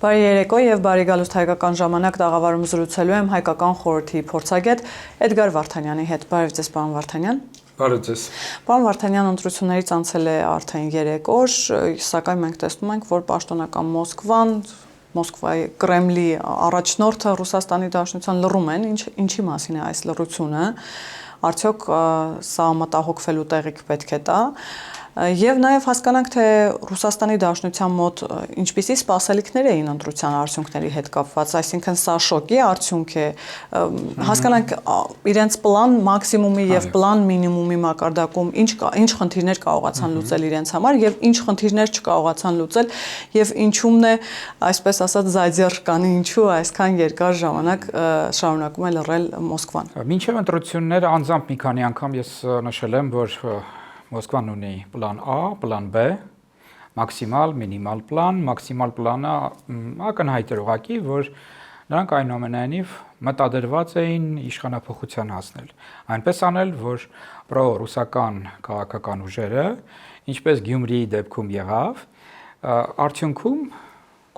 Բարի երեկո եւ բարի գալուստ հայկական ժամանակ տաղավարում զրուցելու եմ հայկական խորհրդի փորձագետ Էդգար Վարդանյանի հետ։ Բարև ձեզ, պարոն Վարդանյան։ Բարև ձեզ։ Պարոն Վարդանյան, ընտրություններից անցել է արդեն 3 օր, սակայն մենք տեսնում ենք, որ պաշտոնական Մոսկվայի Կրեմլի առաջնորդը Ռուսաստանի Դաշնության լռում են, ինչի մասին է այս լռությունը։ Արդյոք սա մտահոգվելու տեղիք պետք է տա։ Եվ նաև հասկանանք, թե Ռուսաստանի Դաշնության մոտ ինչպիսի սպասելիքներ էին ընտրության արդյունքների հետ կապված, այսինքն սա շոկի արդյունք է, հասկանանք իրենց պլան մաքսիմումի եւ պլան մինիմումի մակարդակում ինչ խնդիրներ կարողացան լուծել իրենց համար եւ ինչ խնդիրներ չկարողացան լուծել եւ ինչումն է, այսպես ասած, զայձեռկանի ինչու այսքան երկար ժամանակ շարունակում է լռել Մոսկվան։ Մինչև ընտրությունները անձամբ մի քանի անգամ ես նշել եմ, որ Մոսկվան ունի պլան A, պլան B, մաքսիմալ, մինիմալ պլան, մաքսիմալ պլանը ակնհայտ էր ուղղակի, որ նրանք այնուամենայնիվ մտադրված էին իշխանափոխության հասնել։ Այնպես անել, որ պրո-ռուսական քաղաքական ուժերը, ինչպես Գյումրիի դեպքում եղավ, արդյունքում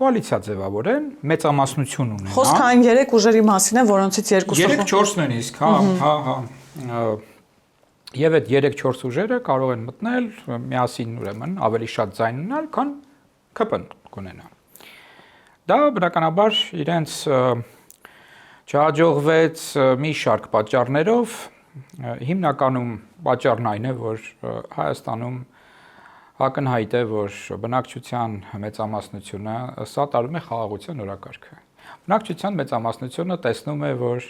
կոալիցիա ձևավորեն, մեծամասնություն ունենան։ Խոսքը այն 3 ուժերի մասին է, որոնցից 2-ը 3-4 նույնիսկ, հա։ Եվ այդ 3-4 ուժերը կարող են մտնել միասին ուրեմն ավելի շատ ձայն ունենալ, քան ԿՊ-ն կունենա։ Դա բնականաբար իրենց չհաջողվեց մի շարք պատճառներով, հիմնականում պատճառն այն է, որ Հայաստանում ակնհայտ է, որ բնակչության մեծամասնությունը սատարում է խաղաղության օրակարգը։ Բնակչության մեծամասնությունը տեսնում է, որ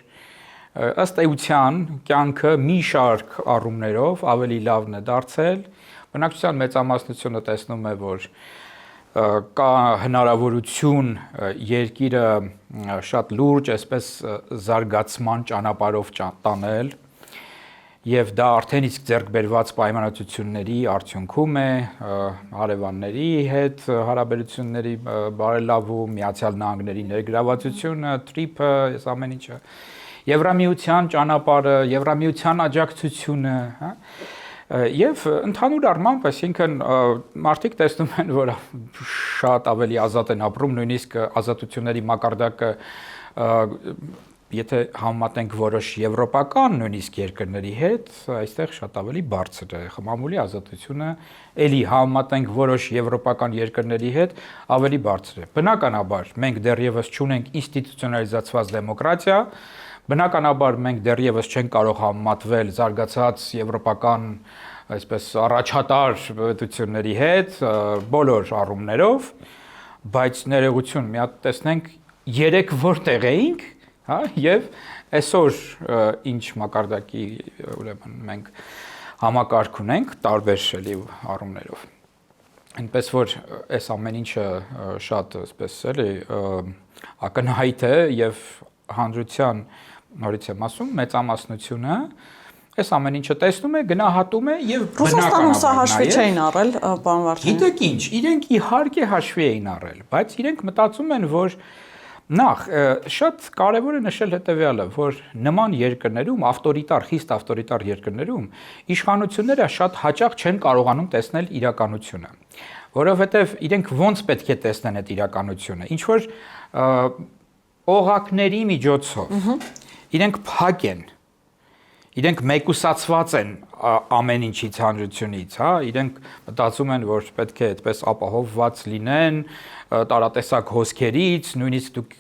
ըստ էության կյանքը մի շարք առումներով ավելի լավն է դարձել, բնակչության մեծամասնությունը տեսնում է, որ կա հնարավորություն երկիրը շատ լուրջ, այսպես զարգացման ճանապարհով տանել, եւ դա արդեն իսկ ձեռք բերված պայմանավորությունների արդյունքում է, հարևանների հետ հարաբերությունների բարելավում, Միացյալ Նահանգների ներգրավվածությունը, TRIP-ը, այս ամեն ինչը Եվրամիության ճանապարհը, Եվրամիության աջակցությունը, հա, եւ ընդհանուր առմամբ, այսինքն մարդիկ տեսնում են, որ շատ ավելի ազատ են ապրում, նույնիսկ ազատությունների մակարդակը, եթե համեմատենք որոշ եվրոպական նույնիսկ երկրների հետ, այստեղ շատ ավելի բարձր է, մամուլի ազատությունը, էլի համեմատենք որոշ եվրոպական երկրների հետ, ավելի բարձր է։ Բնականաբար, մենք դեռևս չունենք ինստիտուցիոնալիզացված դեմոկրատիա, բնականաբար մենք դեռևս չենք կարող համեմատվել զարգացած եվրոպական, այսպես առաջատար պետությունների հետ բոլոր առումներով, բայց ներողություն, մի հատ տեսնենք 3 որտեղ էինք, հա, եւ այսօր ինչ մակարդակի ուրեմն մենք համակարգ ունենք տարբեր էլի առումներով։ Այնպես որ այս ամեն ինչը շատ այսպես էլի ակնհայտ է եւ հանրության նորից եմ ասում, մեծամասնությունը այս ամեն ինչը տեսնում է, գնահատում է եւ Ռուսաստանում սա հաշվի չէին առել, պարոն Վարդանյան։ Գիտեք ինչ, իրենք իհարկե հաշվի էին առել, բայց իրենք մտածում են, որ նախ շատ կարևոր է նշել հետեւյալը, որ նման երկրներում, խիստ ավտորիտար երկրներում իշխանությունները շատ հաճախ չեն կարողանում տեսնել իրականությունը, որովհետեւ իրենք ոնց պետք է տեսնեն այդ իրականությունը, ինչ որ օղակների միջոցով իրենք փակ են, իրենք մեկուսացված են ամեն ինչից հանրությունից, հա, իրենք մտածում են, որ պետք է այդպես ապահովված լինեն տարատեսակ հոսքերից, նույնիսկ դուք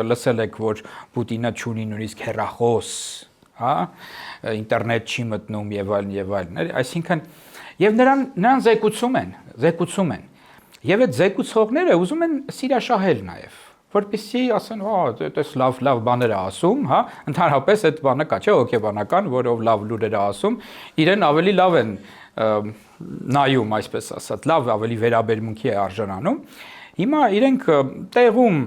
լսել եք, որ Պուտինը չունի նույնիսկ հեռախոս, հա, ինտերնետ չի մտնում եւ այլն, այսինքն եւ նրան զեկուցում են, եւ այդ զեկուցողները ուզում են սիրաշահել նաեւ, որպեսզի ասեն, այդպես լավ բաներ է ասում, հա, ընդհանրապես այդ բանը կա, չէ, հոգեբանական, որով լավ լուրեր է ասում, իրեն ավելի լավ են նայում, այսպես ասած, լավ ավելի վերաբերմունքի է արժանանում։ Հիմա իրենք տեղում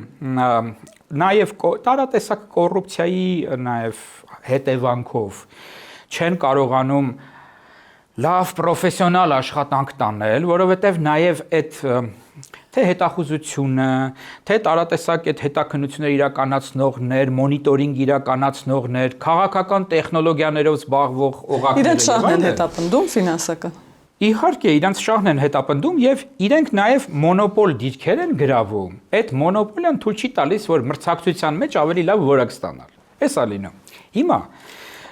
նաեւ տարատեսակ կոռուպցիայի նաեւ հետևանքով չեն կարողանում լավ պրոֆեսիոնալ աշխատանք տանել, որովհետեւ նաեւ այդ թե հետախուզությունը, թե տարատեսակ այդ հետաքննություններ իրականացնողներ, մոնիտորինգ իրականացնողներ, քաղաքական տեխնոլոգիաներով զբաղվող օղակներ։ Իրենք շահն են հետապնդում ֆինանսական։ Իհարկե, իրանց շահն են հետապնդում եւ իրենք նաեւ մոնոպոլ դիրքեր են գրավում։ Այդ մոնոպոլիան թույլ չի տալիս, որ մրցակցության մեջ ավելի լավ որակ ստանալ։ Էս է լինում։ Հիմա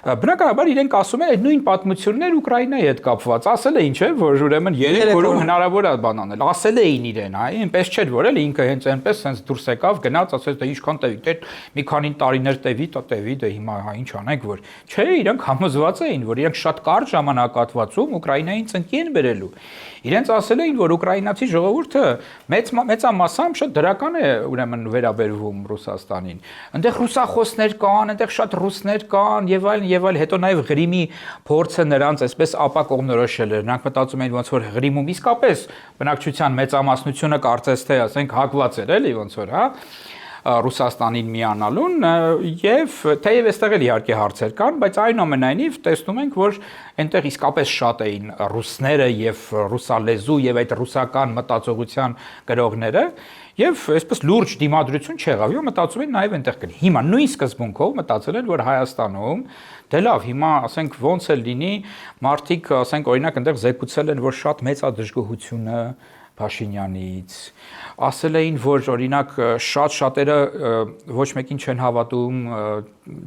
բնականաբար իրենք ասում են այդ նույն պատմություններ Ուկրաինայի հետ կապված, ասել էին, չէ, որ ուրեմն 3 օրում հնարավոր է բան անել։ Ասել էին իրեն, այ, այնպես չէր, որ էլ ինքը հենց այնպես sense դուրս եկավ, գնաց, ասեց, դե ինչքան տևի, դե մի քանի տարիներ տևի, դե հիմա հա ինչ անենք, որ չէ, իրենք համոզված էին, որ իրենք շատ կարճ ժամանակահատվածում Ուկրաինային ծնկի են բերելու։ Իրենց ասել էին, որ ուկրաինացի ժողովուրդը մեծամասամբ շատ դրական է ուրեմն վերաբերվում Ռուսաստանին։ Այնտեղ ռուսախոսներ կան, այնտեղ շատ ռուսներ կան եւ այլն, հետո նաեւ Ղրիմի փորձը նրանց այսպես ապա կողմնորոշել էր։ Նրանք մտածում էին ոնց որ Ղրիմում իսկապես բնակչության մեծամասնությունը կարծես թե ասենք հակված էր, էլի ոնց որ, հա, Ռուսաստանին միանալուն եւ թեև այստեղ էլ իհարկե հարցեր կան, բայց այնուամենայնիվ տեսնում ենք, որ այնտեղ իսկապես շատ էին ռուսները եւ ռուսալեզու եւ այդ ռուսական մտածողության գրողները եւ այսպես լուրջ դիմադրություն չեղավ։ Եվ մտածում են նաեւ այնտեղ կլինի։ Հիմա նույն սկզբունքով մտածել են, որ Հայաստանում դե լավ, հիմա ասենք ոնց էլ լինի, մարդիկ ասենք օրինակ այնտեղ զեկուցել են, որ շատ մեծ է դժգոհությունը Փաշինյանից, ասել էին, որ օրինակ շատերը ոչ մեկին չեն հավատում,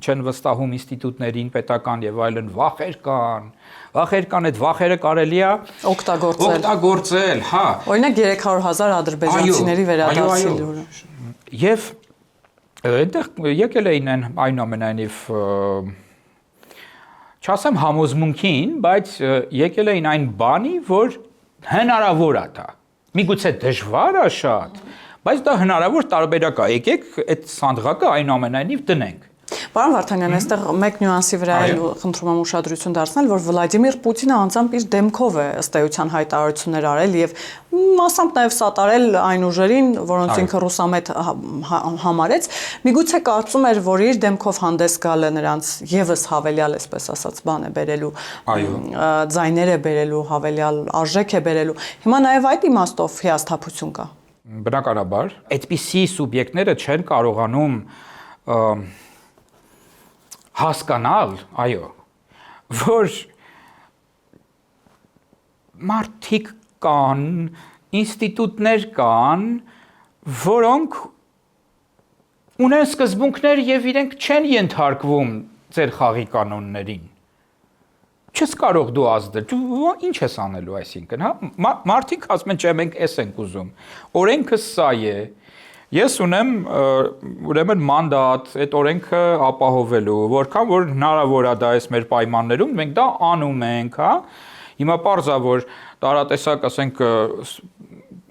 չեն վստահում ինստիտուտներին, պետական եւ այլն, վախեր կան, այդ վախերը կարելի է օգտագործել, հա։ Օրինակ 300,000 ադրբեջանցիների վերադարձի լուրը։ Եվ այնտեղ եկել էին այնուամենայնիվ չասեմ համոզմունքին, բայց եկել էին այն բանի, որ հնարավոր է դա։ Միգուցե դժվար է շատ, բայց դա հնարավոր տարբերակ է։ Եկեք այդ սանդղակը այնուամենայնիվ դնենք։ Պարոն Վարդանյան, այստեղ մեկ նյուանսի վրա էլ խնդրում եմ ուշադրություն դարձնել, որ Վլադիմիր Պուտինը անձամբ իր դեմքով է ըստ էության հայտարարություններ արել եւ մասամբ նաեւ սատարել այն ուժերին, որոնց ինքը ռուսամետ համարեց։ Միգուցե կարծում էր, որ իր դեմքով հանդես գալը նրանց եւս հավելյալ, այսպես ասած, բան է բերելու, ձայներ է բերելու, հավելյալ արժեք է բերելու։ Հիմա նաեւ այդ իմաստով հիասթափություն կա։ Բնականաբար, այդպիսի սուբյեկտները չեն կարողանում հասկանալ, այո, որ մարդիկ կան, ինստիտուտներ կան, որոնք ունեն սկզբունքներ եւ իրենք չեն ենթարկվում ձեր խաղի կանոններին։ Չես կարող դու ազդել, ինչ ես անելու այսինքն, հա, մարդիկ ասում են, չէ, մենք էս ենք ուզում, օրենքը սա է, ես ունեմ ուրեմն մանդատ այդ օրենքը ապահովելու, որքան որ հնարավոր է դա այս մեր պայմաններում, մենք դա անում ենք, հա։ Հիմա պարզ է, որ տարատեսակ, ասենք,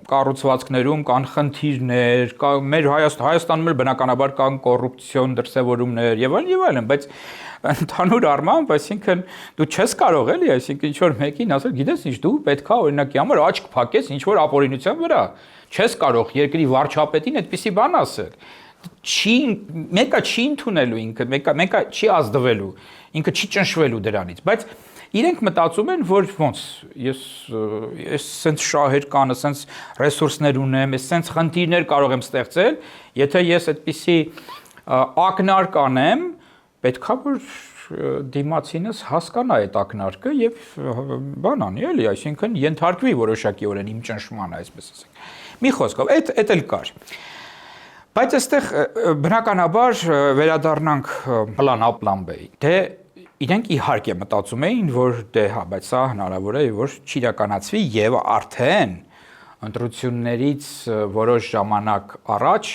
կառուցվածքներում կան խնդիրներ, մեր Հայաստանում էլ բնականաբար կան կոռուպցիոն դրսևորումներ եւ այլն, բայց ընդհանուր առմամբ, այսինքն դու չես կարող էլի, այսինքն ինչ որ մեկին ասել, գիտես ինչ, դու պետքա օրինակի համար աչք փակես ինչ որ ապօրինության վրա, չես կարող երկրի վարչապետին այդպիսի բան ասել։ Մեկը չի ընդունելու ինքը, մեկը չի ազդվելու, ինքը չի ճնշվելու դրանից, բայց իրենք մտածում են, որ ոնց ես սենց շահեր կան, սենց ռեսուրսներ ունեմ, ես սենց խնդիրներ կարող եմ ստեղծել, եթե ես այդպիսի ակնարկ անեմ, պետքա որ դիմացինս հասկանա այդ ակնարկը եւ բան անի էլի, այսինքն ենթարկվի որոշակիորեն իմ ճնշմանը, այսպես ասենք։ Մի խոսքով, այդ էլ կար։ Բայց այստեղ բնականաբար վերադառնանք պլան A, պլան B։ Դե իրենք իհարկե մտածում էին, որ դե հա, բայց սա հնարավոր է, որ չիրականացվի եւ արդեն ընտրություններից որոշ ժամանակ առաջ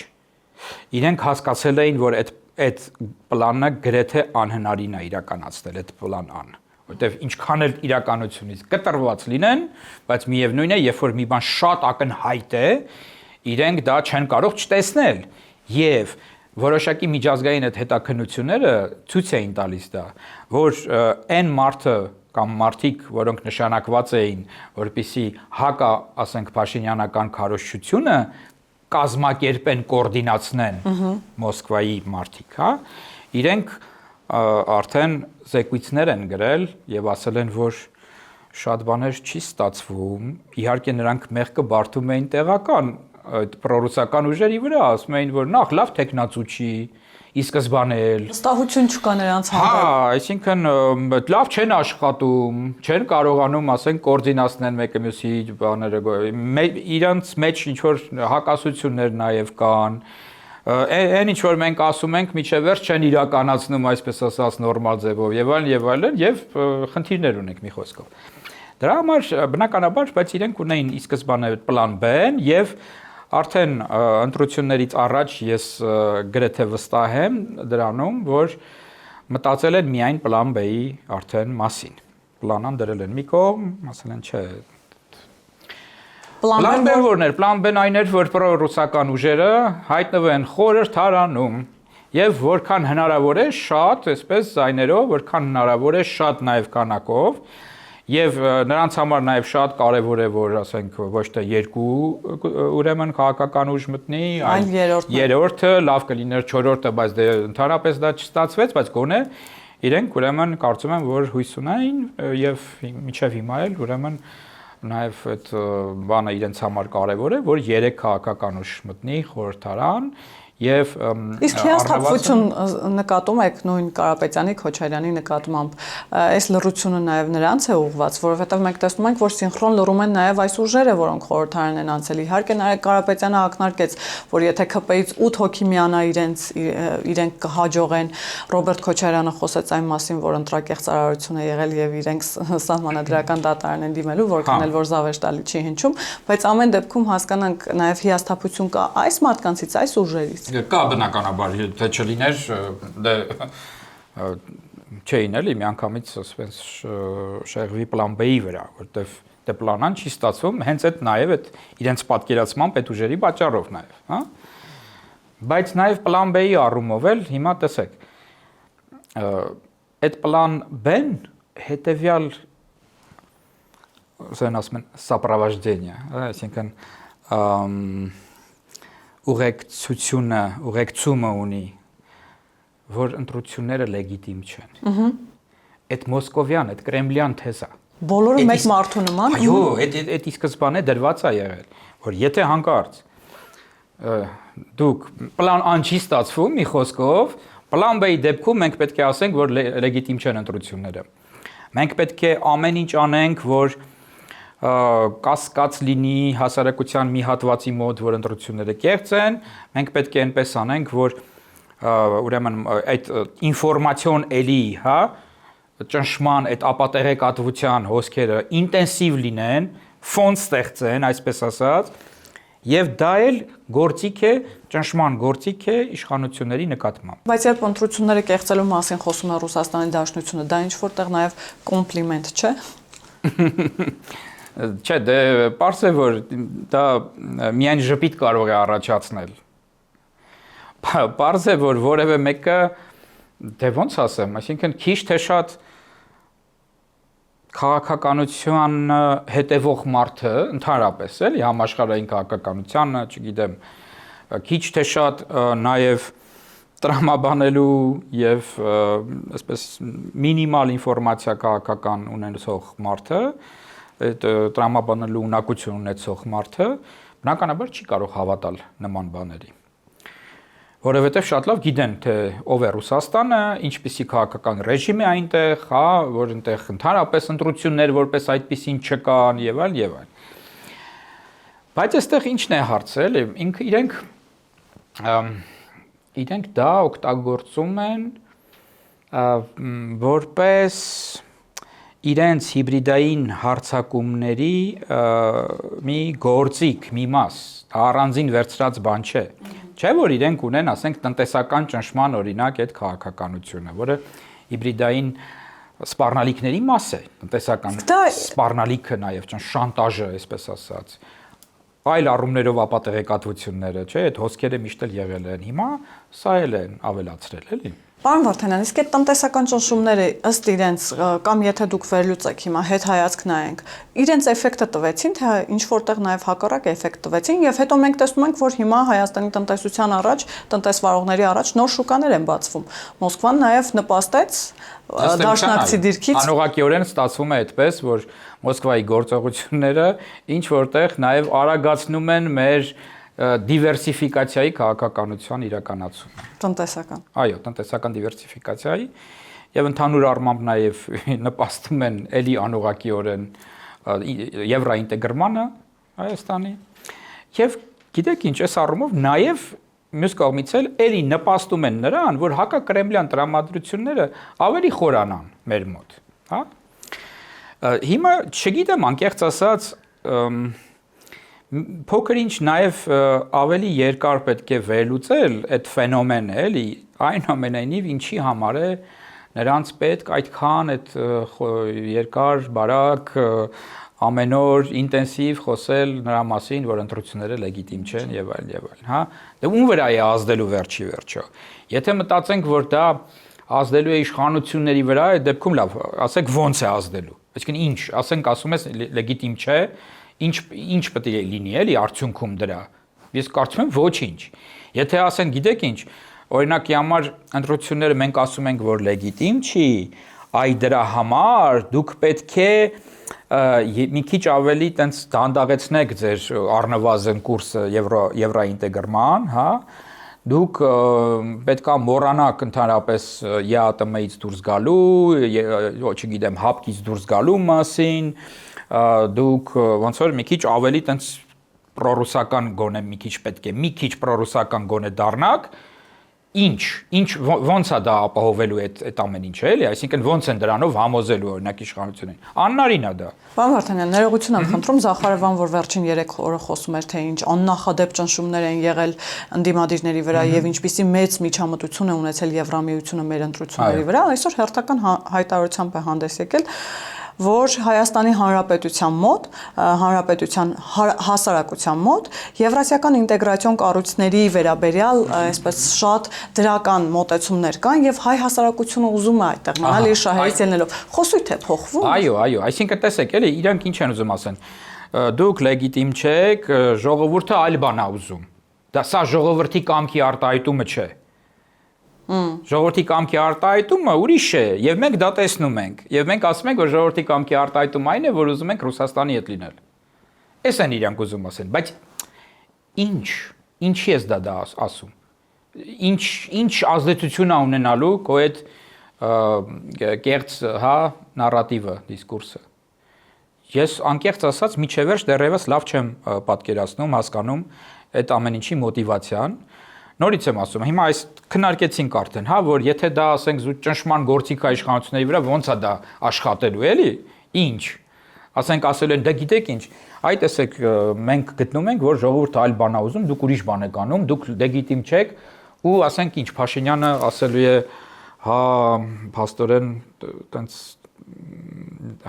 իրենք հասկացել էին, որ այդ պլանը գրեթե անհնարին է իրականացնել, այդ պլան A-ն, որտեվ ինչքան էլ իրականությունից կտրված լինեն, բայց միևնույն է, երբ որ մի բան շատ ակնհայտ է, իրենք դա չեն կարող չտեսնել եւ որոշակի միջազգային այդ հետաքննությունները ցույց էին տալիս դա, որ այն մարդը կամ մարդիկ, որոնք նշանակված էին, որպիսի հակա, ասենք, Փաշինյանական քարոզչությունը կազմակերպեն, կոորդինացնեն Մոսկվայի մարդիկ, հա, իրենք արդեն զեկույցներ են գրել եւ ասել են, որ շատ բաներ չի ստացվում, իհարկե նրանք մեղքը բարդում էին տեղական այդ պրոռուսական ուժերի վրա, ասում էին, որ նախ լավ տեխնացու չի, ի սկզբանե էլ Վստահություն չկա նրանց հա, հանդեպ։ այսինքն լավ չեն աշխատում, չեն կարողանում, ասենք, կոորդինացնել մեկը մյուսի բաները, իրանց մեջ ինչ որ հակասություններ նաև կան։ Այն ինչ որ մենք ասում ենք, միջև վերջ չեն իրականացնում, այսպես ասած, նորմալ ձևով եւ այլն, եւ խնդիրներ ունենք մի խոսքով։ Դրա համար բնականաբար, բայց իրենք ունեին ի սկզբանե պլան B-ն եւ արդեն ընտրություններից առաջ ես գրեթե վստահ եմ դրանում, որ մտածել են միայն պլան B-ի արդեն մասին։ Պլանան դրել են մի կողմ, ասել են, չէ, Պլան B-ն որն էր, պլան B-ն այն էր, որ պրոռուսական ուժերը հայտնվեն խորհրդարանում եւ որքան հնարավոր է շատ, այսպես զայներով, որքան հնարավոր է շատ նաեւ քանակով եւ նրանց համար նաեւ շատ կարեւոր է, որ ասենք ոչ թե երկու ուրեմն քաղաքական ուժ մտնի, այլ երրորդը, լավ կլիներ չորրորդը, բայց դե ընդհանրապես դա չստացվեց, բայց գոնե իրենք ուրեմն կարծում եմ, որ հույս ունեն եւ մինչեւ հիմա էլ ուրեմն նաև այդ բանը իրենց համար կարևոր է, որ 3 քաղաքական ուժ մտնի խորհրդարան եւ իսկ հիասթափություն նկատում եք նույն Կարապետյանի, Քոչարյանի նկատմամբ, այս լռությունը նաև նրանց է ուղղված, որովհետեւ մենք տեսնում ենք, որ սինխրոն լռում են նաև այս ուժերը, որոնք խորհրդարան են անցել։ Իհարկե Նարեկ Կարապետյանը ակնարկեց, որ եթե ԿՊ-ից 8 հոգի միանա իրենք կհաջողեն, Ռոբերտ Քոչարյանը խոսեց այն մասին, որ ընտրակեղծ ծառայություն է եղել եւ իրենք սահմանադրական դատարան են դիմելու, որքան էլ որ զավեշտալի չի հնչում, բայց ամեն դեպքում հասկանանք նաև հիասթափություն կա այս մարդկանցից, այս ուժերից։ Կա բնականաբար, թե չլիներ, դե չէին էլի միանգամից ասես շեղվի պլան B-ի վրա, որտեվ դե պլանան չի ստացվում, հենց այդ նաև այդ իրենց պատկերացմամբ այդ ուժերի պատճառով նաև, հա։ Բայց նաև պլան B-ի առումով էլ հիմա տեսեք, այդ պլան B-ն հետեւյալ ասեն սապրավաժդենիա, այսինքն ուղեկցումը ունի, որ ընտրությունները լեգիտիմ չեն։ Այդ մոսկովյան, այդ կրեմլյան թեզա։ Բոլորը մեկ մարդու նման։ Այո, այդ ի սկզբանե դրված է եղել, որ եթե հանկարծ դուք պլան A չի ստացվում, մի խոսքով, պլան B-ի դեպքում մենք պետք է ասենք, որ լեգիտիմ չեն ընտրությունները։ Մենք պետք է ամեն ինչ անենք, որ կասկած լինի հասարակության մի հատվածի մոտ, որ ընտրությունները կեղծ են, մենք պետք է այնպես անենք, որ ուրեմն այդ ինֆորմացիոն էլի, հա, ճնշման այդ ապատեղեկատվության հոսքերը ինտենսիվ լինեն, ֆոն ստեղծեն, այսպես ասած, եւ դա էլ գործիք է, ճնշման գործիք է իշխանությունների նկատմամբ։ Բայց երբ ընտրությունները կեղծելու մասին խոսում է Ռուսաստանի Դաշնությունը, դա ինչ որտեղ նաեւ կոմպլիմենտ չէ։ Չէ, դե պարզ է, որ դա միայն ժպիտ կարող է առաջացնել։ Պարզ է, որ որևէ մեկը, դե ոնց ասեմ, այսինքն քիչ թե շատ քաղաքականության հետևող մարդը, ընդհանրապես էլի համաշխարհային քաղաքականությանը, չգիտեմ, քիչ թե շատ նաև տրամաբանելու եւ այսպես մինիմալ ինֆորմացիա քաղաքական ունեցող մարդը, այդ տրամաբանելու ունակություն ունեցող մարդը բնականաբար չի կարող հավատալ նման բաների։ Որովհետև շատ լավ գիտեն, թե ով է Ռուսաստանը, ինչպիսի քաղաքական ռեժիմ է այնտեղ, հա, որ այնտեղ ընդհանրապես ընտրություններ որպես այդպիսին չկան եւ այլ եւ այլ։ Բայց այստեղ ինչն է հարցը, էլի, իրենք դա օգտագործում են որպես իրենց հիբրիդային հարձակումների մի գործիք, մի մաս, առանձին վերցրած բան չէ։ Չէ՞ որ իրենք ունեն, ասենք, տնտեսական ճնշման օրինակ այդ քաղաքականությունը, որը հիբրիդային սպառնալիքների մաս է, տնտեսական սպառնալիքը նաև շանտաժը, այսպես ասած։ Այլ առումներով ապատեղեկատվությունները, չէ՞, այդ հոսքերը միշտ էլ եղել են, հիմա սա էլ են ավելացրել, էլի։ Պարոն Վարդանյան, իսկ այդ տնտեսական ճնշումները ըստ իրենց կամ եթե դուք վերլուծեք հիմա հետ հայացք նայենք, իրենց էֆեկտը տվեցին, թե ինչ որտեղ նաև հակառակ էֆեկտ տվեցին, եւ հետո մենք տեսնում ենք, որ հիմա Հայաստանի տնտեսության առաջ, տնտեսվարողների առաջ նոր շուկաներ են բացվում։ Մոսկվան նաև նպաստեց դաշնակցի դիրքից։ Անուղղակիորեն ստացվում է այդպես, որ Մոսկվայի գործողությունները ինչ որտեղ նաև արագացնում են մեր դիվերսիֆիկացիայի քաղաքականության իրականացումը։ Տնտեսական։ Այո, տնտեսական դիվերսիֆիկացիայի եւ ընդհանուր առմամբ նաեւ նպաստում են էլի անուղղակիորեն եվրոինտեգրմանը Հայաստանի եւ գիտեք ինչ, այս առումով նաեւ մյուս կողմից էլի նպաստում են նրան, որ հակակրեմլյան տրամադրությունները ավելի խորանան մեր մոտ, հա։ Հիմա չգիտեմ, անկեղծ ասած, փոքր ինչ նաև ավելի երկար պետք է վերլուծել այդ ֆենոմենը, էլի, այնուամենայնիվ ինչի համար է նրանց պետք այդքան այդ երկար, բարակ, ամեն օր ինտենսիվ խոսել նրա մասին, որ ընտրությունները լեգիտիմ չեն եւ այլն եւ այլն, հա։ Դե ում վրա է ազդելու վերջի վերջո։ Եթե մտածենք, որ դա ազդելու է իշխանությունների վրա, այդ դեպքում լավ, ասենք ո՞նց է ազդելու։ Այսինքն ինչ, ասենք ասում ես լեգիտիմ չէ, ինչ պետք է լինի, էլի արդյունքում դրա։ Ես կարծում եմ ոչինչ։ Եթե ասենք, գիտեք ինչ, օրինակի համար ընտրությունները մենք ասում ենք, որ լեգիտիմ չի, այ դրա համար դուք պետք է մի քիչ ավելի տենց դանդաղեցնեք ձեր առնվազն կուրսը եվրոինտեգրման, հա, դուք պետքա մոռանաք ընդհանրապես ԵԱՏՄ-ից դուրս գալու, չգիտեմ, հապկից դուրս գալու մասին, դուք ոնց որ մի քիչ ավելի տենց պրոռուսական գոնե մի քիչ պետք է, մի քիչ պրոռուսական գոնե դառնաք, ինչ ոնց է դա ապահովելու այդ ամեն ինչը, էլի, այսինքն ոնց են դրանով համոզելու օրինակ իշխանություններին։ Աննարին է դա։ Պարոն Վարդանյան, ներողություն եմ խնդրում, Զախարովան, որ վերջին 3 օրը խոսում էր, թե ինչ աննախադեպ ճնշումներ են եղել ընդդիմադիրների վրա եւ ինչպիսի մեծ միջամտություն է ունեցել Եվրամիությունը մեր ընտրությունների վրա, այսօր հերթական հայտարարությամբ է հանդես եկել, որ Հայաստանի Հանրապետության մոտ, հանրապետության հասարակության մոտ եվրասիական ինտեգրացիոն կառույցների վերաբերյալ այսպես շատ դրական մոտեցումներ կան եւ հայ հասարակությունը ուզում է այդտեղ մնալ իր շահերից ելնելով։ Խոսույթ է փոխվում։ Այո, այսինքն տեսեք, էլի իրանք ինչ են ուզում ասեն։ Դուք լեգիտիմ չեք, ժողովուրդը այլ բան է ուզում։ Դա սա ժողովրդի կամքի արտահայտումը չէ։ Ժողովրդի կամքի արտահայտումը ուրիշ է, եւ մենք դա տեսնում ենք, եւ մենք ասում ենք, որ ժողովրդի կամքի արտահայտումը այն է, որ ուզում ենք Ռուսաստանի հետ լինել։ Էս են իրանք ուզում ասեն, բայց ինչի ես դա ասում։ Ինչ ազդեցություն է ունենալու քո այդ կեղծ, հա, նարատիվը, դիսկուրսը։ Ես անկեղծ ասած միջև վերջ դեռևս լավ չեմ պատկերացնում, հասկանում այդ ամեն ինչի մոտիվացիան։ Նորից եմ ասում, հիմա այս քննարկեցինք արդեն, հա, որ եթե դա ասենք ճնշման գործիք է իշխանությունների վրա, ոնց է դա աշխատելու, էլի։ Ինչ։ Ասենք ասել են, դե գիտեք ինչ, այ տեսեք, մենք գտնում ենք, որ ժողովուրդը այլ բան է ուզում, դուք ուրիշ բան եք անում, դուք լեգիտիմ չեք, ու ասենք ինչ, Փաշինյանը ասելու է, հա, փաստորեն, տենց,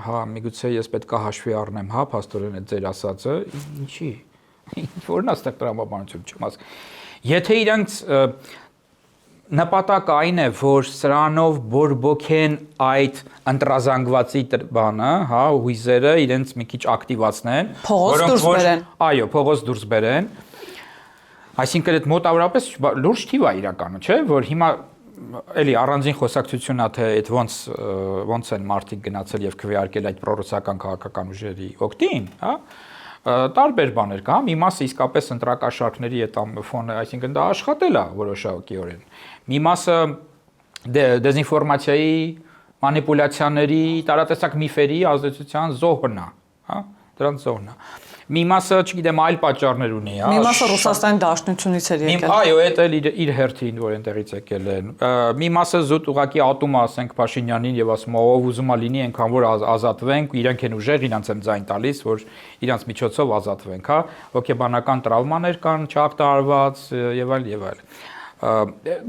հա, միգուցե ես պետք է հաշվի առնեմ, հա, փաստորեն այդ ձեր ասածը, ինչի։ Որն է ստեղ տրամաբանություն չեմ ասում։ Եթե իրանք նպատակը այն է, որ սրանով բորբոքեն այդ ընտրազանգվածի բանը, հա, հույզերը իրենց մի քիչ ակտիվացնեն, փողոց դուրս բերեն։ Այո, փողոց դուրս բերեն։ Այսինքն այդ մոտավորապես լուրջ թիվ է իրականը, չէ՞, որ հիմա էլի առանձին խոսակցությունն է, թե այդ ոնց են մարդիկ գնացել եւ քվեարկել այդ պրոռուսական քաղաքական ուժերի օգտին, հա։ Տարբեր բաներ կա, մի մասը իսկապես ընտրակաշարքների այդ ֆոնը, այսինքն դա աշխատել է որոշակիորեն։ Մի մասը դեզինֆորմացիայի, մանիպուլյացիաների, տարատեսակ միֆերի ազդեցության զոհն է, հա, դրանց զոհն է։ Մի մասը, չգիտեմ, այլ պատճառներ ունի, հա։ Մի մասը Ռուսաստանի Դաշնությունից էր եկել։ Այո, դա էլ իր հերթին, որ այնտեղից եկել են։ Մի մասը զուտ ուղակի ատում է, ասենք Փաշինյանին եւ ասում է, ով ուզում է լինի, այնքան որ ազատվենք, իրենք են ուժեղ, իրանց են ձայն տալիս, որ իրանց միջոցով ազատվենք, հա։ Հոգեբանական տրավմաներ կան, չակտարված եւ այլ եւ այլ։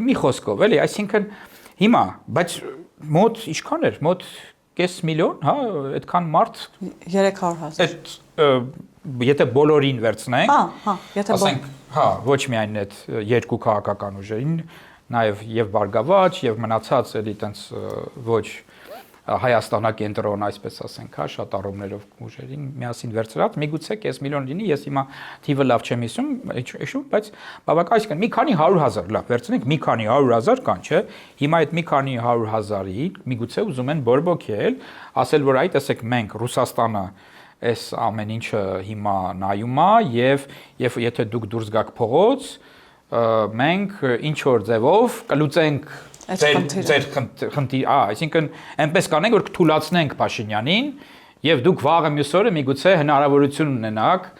Մի խոսքով, էլի, այսինքն հիմա, բայց մոտ ինչքան էր, մոտ 5 միլիոն, հա, այդքան մարդ 300,000։ Եթե բոլորին վերցնենք, հա, եթե ասենք, հա, ոչ միայն այդ երկու քաղաքական ուժերին, նաև եւ Բարգավաճ եւ մնացած էլի տենց ոչ Հայաստանակենտրոն, այսպես ասենք, հա, շատ առումներով ուժերին միասին վերցրած, միգուցե 5 միլիոն լինի, ես հիմա թիվը լավ չեմ հիշում, բայց բավական, այսինքն մի քանի 100,000, լավ, վերցնենք մի քանի 100,000 կան, չէ՞։ Հիմա այդ մի քանի 100,000-ի միգուցե ուզում են բորբոքել, ասել, որ այ տեսեք մենք Ռուսաստանը այս ամեն ինչը հիմա նայում է եւ եթե դուք դուրս գաք փողոց, մենք ինչ որ ձևով կլուծենք ձեր խնդիրը, այսինքն այնպես կանենք, որ կթույլատնենք Փաշինյանին եւ դուք վաղը մյուս օրը միգուցե հնարավորություն ունենաք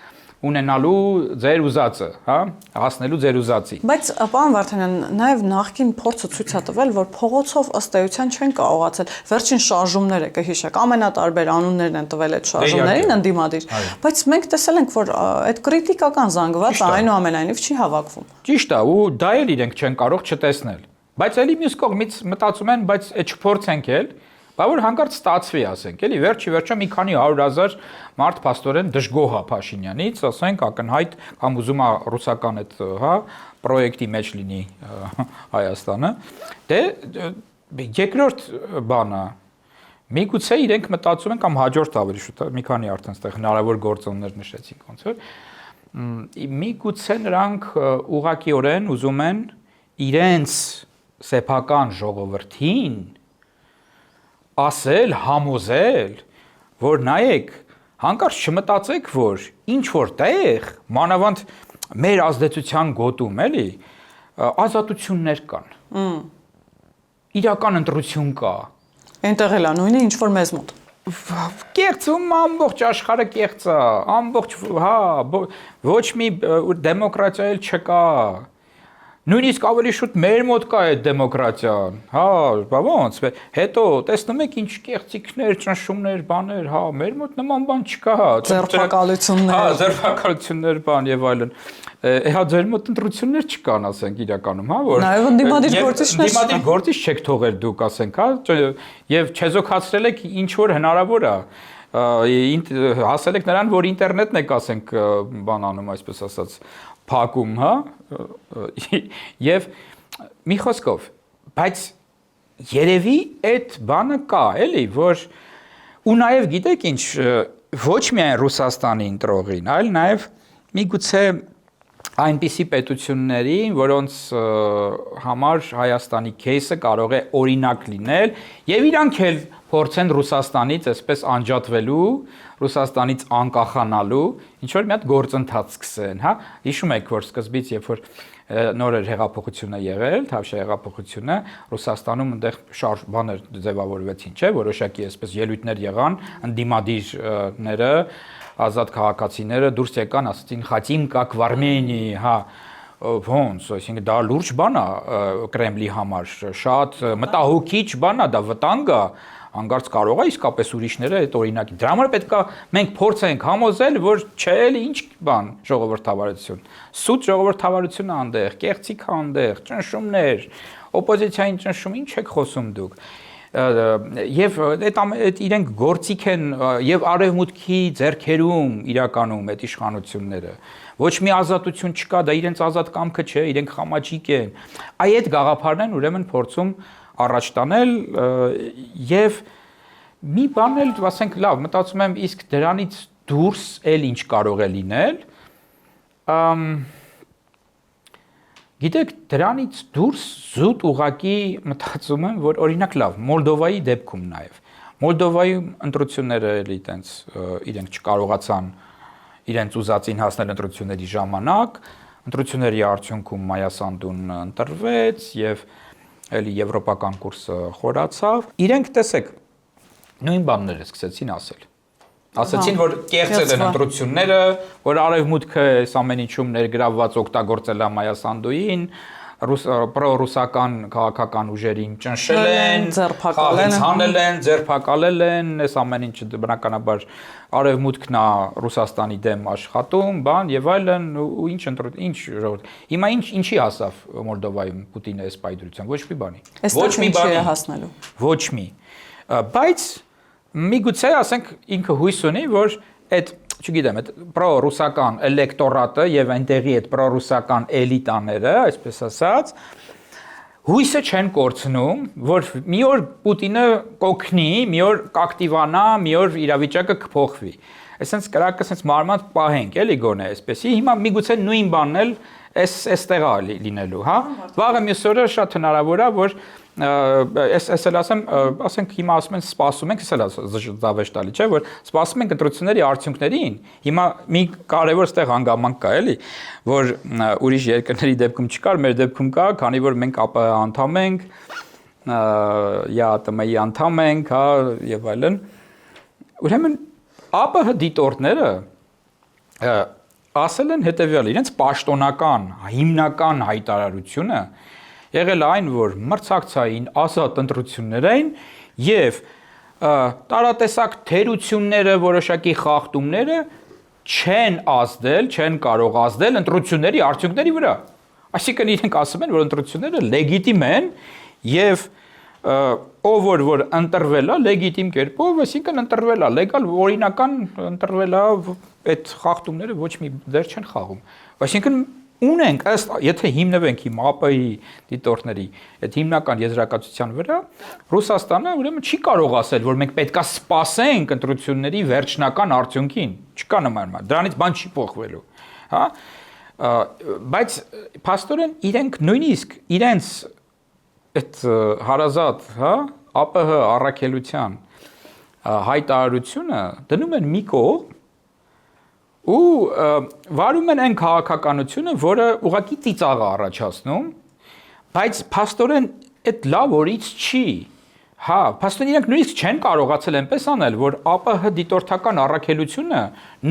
ունենալու ձեր ուզածը, հա, հասնելու ձեր ուզածի։ Բայց պարոն Վարդանյան, նաև նախկին փորձը ցույց է տվել, որ փողոցով ըստ էության չեն կարողացել վերջին շարժումները կհիշեք, ամենատարբեր անուններն են տվել այդ շարժումներին ընդդիմադիր, բայց մենք տեսել ենք, որ այդ կրիտիկական զանգվածը այնուամենայնիվ չի հավաքվում։ Ճիշտ է, ու դա էլ իրենք չեն կարող չտեսնել։ Բայց էլի մյուս կողմից մտածում են, բայց այդ չփորձենք էլ, բա որ հանկարծ ստացվի, ասենք, էլի վերջի մի քանի 100,000 մարդ փաստորեն դժգոհ է Փաշինյանից, ասենք, ակնհայտ կամ ուզում է ռուսական այդ, հա, պրոյեկտի մեջ լինի Հայաստանը։ Դե երկրորդ բանը միգուցե իրենք մտածում են կամ հաջորդ ավելի շուտ, մի քանի արդեն այդտեղ հնարավոր գործոններ նշեցինք ոնց որ միգուցե նրանք ուղղակիորեն ուզում են իրենց սեփական ժողովրդին ասել, համոզել, որ նայեք, հանկարծ չմտածեք, որ ինչ որտեղ, մանավանդ մեր ազդեցության գոտում, էլի, ազատություններ կան։ Իրական ընտրություն կա։ Այնտեղ էլ է նույնը ինչ որ մեզ մոտ։ Կեղծում ամբողջ աշխարհը կեղծ է, ամբողջ, հա, ոչ մի դեմոկրատիա էլ չկա։ Նույնիսկ ավելի շուտ մեր մոտ կա այդ դեմոկրատիան, հա, բա ոնց, հետո տեսնում եք ինչ կեղծիքներ, ճնշումներ, բաներ, հա, մեր մոտ նման բան չկա, ձերբակալություններ, հա, ձերբակալություններ, բան եւ այլն։ Հա, ձեր մոտ ընտրություններ չկան, ասենք իրականում, հա, որ նաեւ ընդդիմադիր գործիչներ, ընդդիմադիր գործիչ չեք թողել դուք, ասենք, հա, եւ չեզոքացրել եք ինչ որ հնարավոր է։ Հասել եք նրան, որ ինտերնետն եք, ասենք, բան անում, այսպես ասած, փակում, հա, եւ մի խոսքով, բայց երևի այդ բանը կա, էլի, որ ու նաեւ գիտեք ինչ, ոչ միայն Ռուսաստանի ընտրողին, այլ նաեւ միգուցե այնպիսի պետությունների, որոնց համար Հայաստանի кейսը կարող է օրինակ լինել եւ իրանք էլ փորձեն Ռուսաստանից այսպես անջատվելու, Ռուսաստանից անկախանալու, ինչ որ մի հատ գործընթաց սկսեն, հա։ Հիշում եք, որ սկզբից երբ որ նոր էր հեղափոխությունը եղել, Թավշյա հեղափոխությունը, Ռուսաստանում այնտեղ շարժ բաներ ձևավորվեցին, չէ՞, որոշակի այսպես ելույթներ եղան, ընդդիմադիրները, ազատ քաղաքացիները դուրս եկան, ասացին «Խատիմ կակ в Արմենիի», հա, ոնց, այսինքն դա լուրջ բան է Կրեմլի համար, շատ մտահոգիչ բան է, դա վտանգ է, հանկարծ կարող է իսկապես ուրիշները այդ օրինակի։ Դրա համար պետք է մենք փորձենք համոզել, որ չէ, ինչ բան ժողովրդավարություն։ Սուտ ժողովրդավարությունը անդեղ, կեղծիքը անդեղ, ճնշումներ, օպոզիցիային ճնշում, ինչ եք խոսում դուք։ Եվ այդ իրենք գործիք են եւ արևմուտքի ձեռքերում իրականում այդ իշխանությունները ոչ մի ազատություն չկա, դա իրենց ազատ կամքը չէ, իրենք խամաճիկ են։ Այդ գաղափարն են ուրեմն փորձում առաջ տանել եւ մի բան էլ, ասենք, լավ, մտածում եմ, իսկ դրանից դուրս էլ ինչ կարող է լինել։ Գիտեք, դրանից դուրս զուտ ուղակի մտածում եմ, որ օրինակ լավ, Մոլդովայի դեպքում նաև։ Մոլդովայում ընտրությունները էլի տենց իրենք չկարողացան իրենց ուզածին հասնել ընտրությունների ժամանակ, ընտրությունների արդյունքում Մայա Սանդուն ընտրվեց եւ էլի եվրոպական կուրսը խորացավ։ Իրենք տեսեք, նույն բանները սկսեցին ասել։ Ասացին, որ կեղծ են ընտրությունները, որ արևմուտքը այս ամեն ինչում ներգրավված օգտագործել է Մայա Սանդուին, պրոռուսական քաղաքական ուժերին ճնշել են, խաղացանել են, ձերբակալել են, այս ամեն ինչը բնականաբար արևմուտքն է Ռուսաստանի դեմ աշխատում, բան եւ այլն, ու ինչ ժողովուրդ։ Հիմա ինչի հասավ Մոլդովայում Պուտինը այս պայդրության, ոչ մի բանի։ Ոչ մի բանի հասնելու։ Ոչ մի։ Բայց միգուցե ասենք ինքը հույս ունի, որ այդ, չգիտեմ, այդ պրոռուսական էլեկտորատը եւ այնտեղի այդ պրոռուսական էլիտաները, այսպես ասած, հույսը չեն կորցնում, որ մի օր Պուտինը կօգնի, մի օր կակտիվանա, մի օր իրավիճակը կփոխվի։ Այսինքն կրակը ասենց մարմանդ պահենք, էլի գոնե այսպեսի։ Հիմա միգուցե նույն բանն էլ այստեղ է լինելու, հա։ Վաղը մյուս օրը շատ հնարավոր է, որ Ես էլ ասենք հիմա ասում են սպասում ենք, ես էլ զավեշ տալի, չէ, որ սպասում ենք ընտրությունների արդյունքներին։ Հիմա մի կարևոր ստեղ հանգամանք կա, էլի, որ ուրիշ երկրների դեպքում չկար, մեր դեպքում կա, քանի որ մենք ԱՊՀ անդամ ենք, ԵԱՏՄ-ի անդամ ենք, հա, եւ այլն։ Ուրեմն ԱՊՀ դիտորդները ասել են հետեւյալը, իրենց պաշտոնական, հիմնական հայտարարությունը եղել այն, որ մրցակցային ազատ ընտրություններ էին եւ տարատեսակ թերությունները, որոշակի խախտումները չեն ազդել, չեն կարող ազդել ընտրությունների արդյունքների վրա։ Այսինքն իրենք ասում են, որ ընտրությունները լեգիտիմ են եւ ով որ ընտրվել է լեգիտիմ կերպով, այսինքն ընտրվել է լեգալ, օրինական ընտրվել է, այդ խախտումները ոչ մի դեր չեն խաղում։ Այսինքն ունենք ըստ եթե հիմնվենք հիմա ԱՊՀ-ի դիտորդների այդ հիմնական եզրակացության վրա, Ռուսաստանը ուրեմն չի կարող ասել, որ մենք պետքա սպասենք ընտրությունների վերջնական արդյունքին, չկա նման, դրանից բան չի փոխվելու, հա, բայց փաստորեն իրենք նույնիսկ իրենց այդ հարազատ, հա, ԱՊՀ առաքելության հայտարարությունը դնում են մի կողմ ու վարում են այն քաղաքականությունը, որը ուղղակի ծիծաղ է առաջացնում, բայց փաստորեն այդ լավ օրից չի։ Հա, փաստորեն իրենք նույնիսկ չեն կարողացել այնպես անել, որ ԱՊՀ դիտորդական առաքելությունը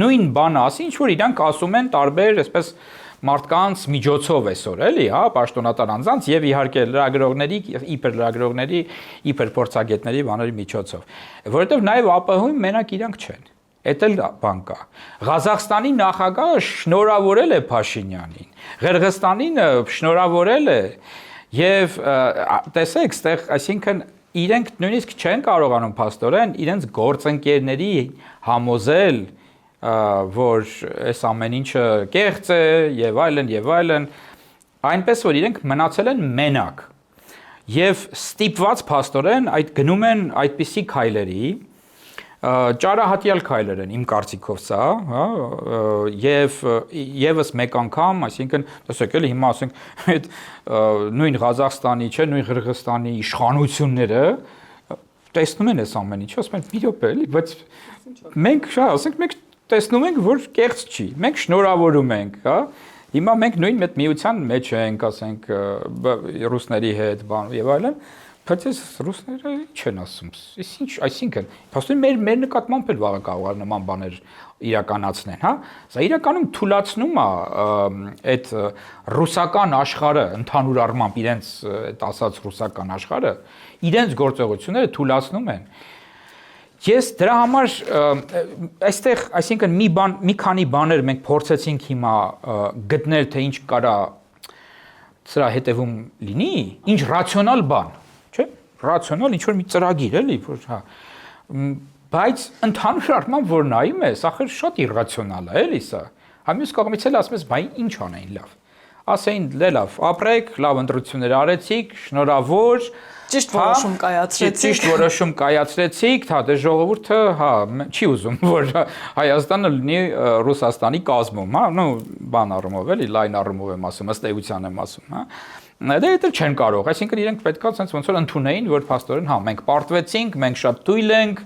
նույն բանը ասի, ինչ որ իրանք ասում են տարբեր, այսպես մարդկանց միջոցով այսօր, էլի, հա, պաշտոնատար անձանց եւ իհարկե լրագրողների, իբր լրագրողների, իբր փորձագետների բաների միջոցով, որովհետեւ նաեւ ԱՊՀ-ում մենակ իրանք չեն։ Էդ էլ բան կա։ Ղազախստանի նախագահը շնորհավորել է Փաշինյանին, Ղրղստանին շնորհավորել է եւ տեսեք, այստեղ, այսինքն իրենք նույնիսկ չեն կարողանում փաստորեն իրենց գործընկերների համոզել, որ այս ամեն ինչը կեղծ է եւ այլն, այնպես որ իրենք մնացել են մենակ եւ ստիպված փաստորեն այդ գնում են այդպիսի քայլերի, ճարահատյալ քայլեր են իմ կարծիքով սա, հա, եւ եւս մեկ անգամ, այսինքն տեսեք էլի հիմա ասենք այդ նույն Ղազախստանի, չէ, նույն Ղրղստանի իշխանությունները տեսնում են այս ամեն ինչը, ասում են՝ «Մի րոպե, էլի, բայց մենք, հա, ասենք մենք տեսնում ենք, որ կեղծ չի, մենք շնորհավորում ենք, հա, հիմա մենք նույն այդ միության մեջ ենք, ասենք ռուսների հետ, բան եւ այլն, բայց այս ռուսները ինչ են ասում, այսինքն, փաստորեն մեր նկատմամբ էլ վաղը կարող է նման բաներ իրականացնեն, հա, սա իրականում թուլացնում է այդ ռուսական աշխարհը, ընդհանուր առմամբ իրենց այդ ասած ռուսական աշխարհը, իրենց գործողությունները թուլացնում են։ Ես դրա համար այստեղ, այսինքն մի քանի բաներ մենք փորձեցինք հիմա գտնել, թե ինչ կարա սրա հետևում լինի, ինչ ռացիոնալ բան, չէ՞, ռացիոնալ ինչ որ մի ծրագիր էլի, որ հա, բայց ընդհանուր առմամբ որ նայում ես, ախր շատ իրրացիոնալ է, էլի սա։ Համյուս կողմից էլ ասում ես, բայ ինչ անեին լավ։ Ասեին լավ, ապրեք, լավ ընտրություններ արեցիք, շնորհավոր, ճիշտ որոշում կայացրեցիք։ Ճիշտ որոշում կայացրեցիք, հա, դե ժողովուրդը, հա, չի ուզում, որ Հայաստանը լինի Ռուսաստանի կազմում, հա, նո բան առումով էլի, լայն առումով եմ ասում, ըստ էության եմ ասում, հա։ Դե դա չեն կարող, այսինքն իրենք պետքա sense ոնց որ ընդունեին, որ փաստորեն, հա, մենք պարտվեցինք, մենք շատ թույլ ենք,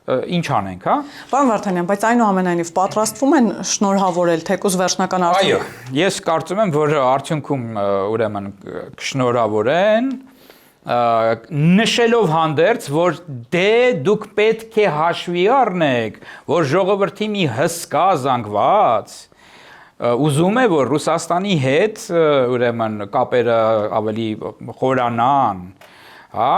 ինչ անենք, հա։ Պարոն Վարդանյան, բայց այնուամենայնիվ պատրաստվում են շնորհավորել թեկուզ վերջնական արդյունք։ Այո, ես կարծում եմ, որ արդյունքում ուրեմն կշնորհավորեն, նշելով հանդերձ, որ դե դուք պետք է հաշվի առնեք, որ ժողովրդի մի հսկա զանգված ուզում է, որ Ռուսաստանի հետ ուրեմն կապերը ավելի խորանան, հա,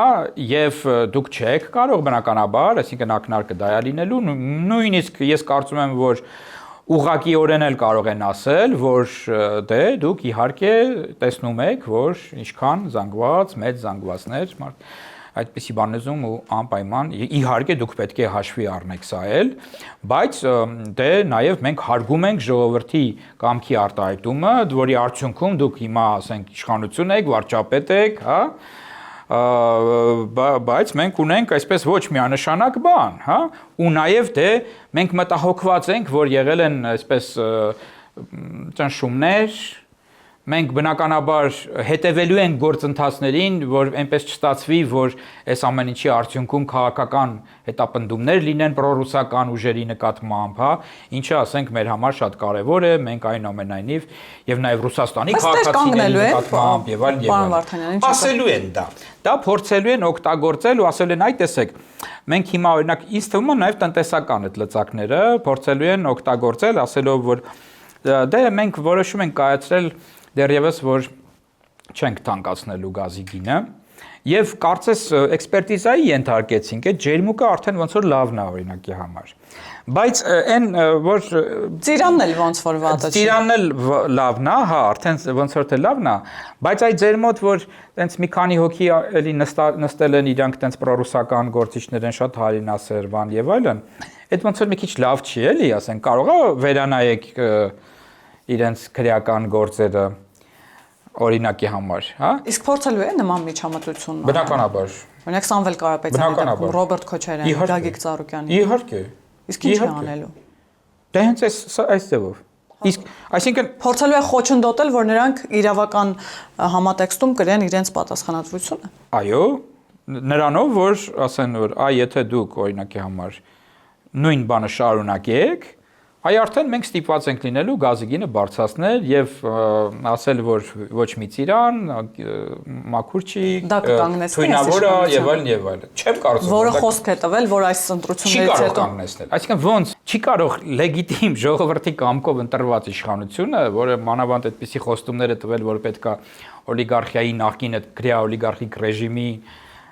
եւ դուք չեք կարող բնականաբար, այսինքն ակնարկը դա է լինելու, նույնիսկ ես կարծում եմ, որ ուղղակիորեն էլ կարող են ասել, որ դե դուք իհարկե տեսնում եք, որ ինչքան զանգված, մեծ զանգվածներ, այդպիսի բանեզում ու անպայման իհարկե դուք պետք է հաշվի առնեք սա էլ, բայց դե նաև մենք հարգում ենք ժողովրդի կամքի արտահայտումը, որի արդյունքում դուք հիմա ասենք իշխանություն եք, վարչապետ եք, հա, բայց մենք ունենք այսպես ոչ միանշանակ բան, հա, ու նաև դե մենք մտահոգված ենք, որ եղել են այսպես ճնշումներ, մենք բնականաբար հետևելու ենք գործընթացներին, որ այնպես չստացվի, որ այս ամեն ինչի արդյունքում քաղաքական հետապնդումներ լինեն պրոռուսական ուժերի նկատմամբ, հա, ինչը ասենք մեր համար շատ կարևոր է, մենք այնուամենայնիվ եւ նաեւ Ռուսաստանի քաղաքացիների նկատմամբ եւ այլն ասելու են դա։ Դա փորձելու են օգտագործել ու ասել են, այ տեսեք, մենք հիմա օրինակ ինձ թվում է նաեւ տնտեսական այդ լծակները փորձելու են օգտագործել, ասելով որ դե մենք որոշում ենք կայացրել դեռևս որ չենք թանկացնելու գազի գինը եւ կարծես էքսպերտիզայի ենթարկեցինք այդ ջերմուկը արդեն ոնց որ լավն է օրինակի համար բայց այն որ ծիրանն էլ ոնց որ վատը չի ծիրանն էլ լավն է հա արդեն ոնց որ թե լավն է բայց այդ ձեր մոտ որ տենց մի քանի հոգի էլի նստել են իրանք տենց պրոռուսական գործիչներ են շատ հարինասեր բան եւ այլն այդ ոնց որ մի քիչ լավ չի էլի ասենք կարող է վերանայեք իրենց քրեական գործերը օրինակի համար, հա? Իսկ փորձելու է նման միջամտություն։ Բնականաբար։ Օրինակ Սամվել Կարապետյանի, Ռոբերտ Քոչարյանի, Գագիկ Ծառուկյանի։ Իհարկե։ Իսկ ինչ է անելու։ Դա հենց այս ձևով։ Իսկ այսինքն փորձելու է խոչընդոտել, որ նրանք իրավական համատեքստում կրեն իրենց պատասխանատվությունը։ Այո, նրանով որ ասեն որ այ եթե դուք օրինակի համար նույն բանը շարունակեք այ արդեն մենք ստիպված ենք լինելու գազի գինը բարձրացնել եւ ասել որ ոչ մի ծիրան, մաքուր չի, թույնավոր է եւ այլն եւ այլն։ Չեմ կարծում որը խոսք է տվել, որ այս ընտրություններից հետո կանգնեցնել։ Այսինքն ոնց չի կարող լեգիտիմ ժողովրդի կամքով ընտրված իշխանությունը, որը մանավանդ այդպիսի խոստումներ է տվել, որ պետքա օլիգարխիայի նախկին այդ քրեա օլիգարխիկ ռեժիմի